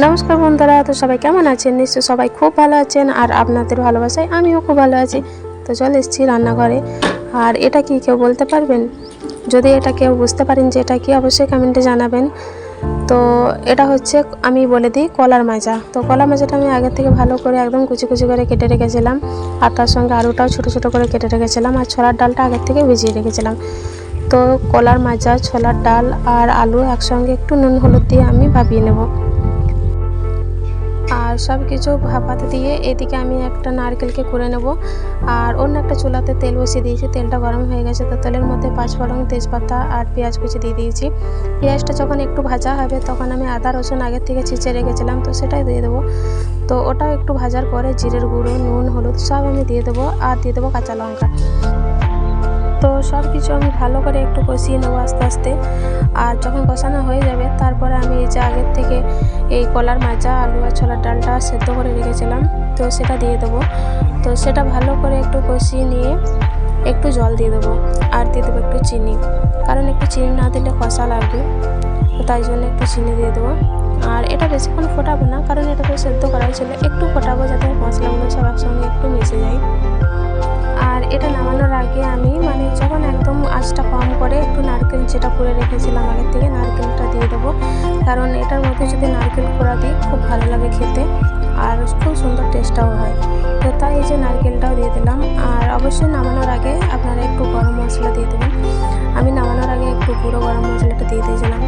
নমস্কার বন্ধুরা, তো সবাই কেমন আছেন? নিশ্চয়ই সবাই খুব ভালো আছেন, আর আপনাদের ভালোবাসায় আমিও খুব ভালো আছি। তো চলে এসেছি রান্নাঘরে। আর এটা কি কেউ বলতে পারবেন? যদি এটা কেউ বুঝতে পারেন যে এটা কি, অবশ্যই কমেন্টে জানাবেন। তো এটা হচ্ছে, আমি বলে দিই, কলার মাজা। তো কলার মাজাটা আমি আগের থেকে ভালো করে একদম কুচি কুচি করে কেটে রেখেছিলাম, আর তার সঙ্গে আলুটাও ছোটো ছোটো করে কেটে রেখেছিলাম, আর ছোলার ডালটা আগের থেকে ভিজিয়ে রেখেছিলাম। তো কলার মাজা, ছোলার ডাল আর আলু একসঙ্গে একটু নুন হলুদ দিয়ে আমি ভাপিয়ে নেব। আর সব কিছু ভাপাতে দিয়ে এদিকে আমি একটা নারকেলকে কুড়ে নেব। আর অন্য একটা চুলাতে তেল বসিয়ে দিয়েছি, তেলটা গরম হয়ে গেছে। তো তেলের মধ্যে পাঁচফোড়ন, তেজপাতা আর পেঁয়াজ কুচি দিয়ে দিয়েছি। পেঁয়াজটা যখন একটু ভাজা হবে তখন আমি আদা রসুন আগের থেকে ছিঁচে রেখেছিলাম, তো সেটাই দিয়ে দেবো। তো ওটাও একটু ভাজার পরে জিরের গুঁড়ো, নুন, হলুদ সব আমি দিয়ে দেবো, আর দিয়ে দেবো কাঁচা লঙ্কা। তো সব কিছু আমি ভালো করে একটু কষিয়ে নেবো আস্তে আস্তে। আর যখন কষানো হয়ে যাবে তারপরে আমি এই যে আগের থেকে এই কলার মাজা, আলু আর ছোলার ডালটা সেদ্ধ করে রেখেছিলাম, তো সেটা দিয়ে দেবো। তো সেটা ভালো করে একটু কষিয়ে নিয়ে একটু জল দিয়ে দেবো, আর দিয়ে দেবো একটু চিনি, কারণ একটু চিনি না দিলে কষা লাগবে, তো তাই জন্য একটু চিনি দিয়ে দেবো। আর এটা বেশিক্ষণ ফোটাবো না, কারণ এটা তো সেদ্ধ করাই ছিল, একটু ফোটাবো যাতে মশলাগুলো সব একসঙ্গে একটু মিশে যায়। আর এটা নামানোর আগে আমি যখন একদম আঁচটা কম করে একটু নারকেল যেটা করে রেখেছিলাম আগের থেকে, নারকেলটা দিয়ে দেবো, কারণ এটার মধ্যে যদি নারকেল কোড়া দিই খুব ভালো লাগে খেতে, আর খুব সুন্দর টেস্টটাও হয়। তো তাই এই যে নারকেলটাও দিয়ে দিলাম। আর অবশ্যই নামানোর আগে আপনারা একটু গরম মশলা দিয়ে দেবেন। আমি নামানোর আগে একটু গুঁড়ো গরম মশলাটা দিয়ে দিয়েছিলাম।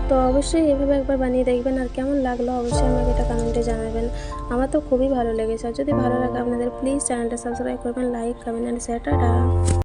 তো অবশ্যই এভাবে একবার বানিয়ে দেখবেন, আর কেমন লাগলো অবশ্যই আমাকে এটা কমেন্টে জানাবেন। আমার তো খুবই ভালো লেগেছে। আর যদি ভালো লাগে আপনাদের, প্লিজ চ্যানেলটা সাবস্ক্রাইব করবেন, like, comment and share. Tata.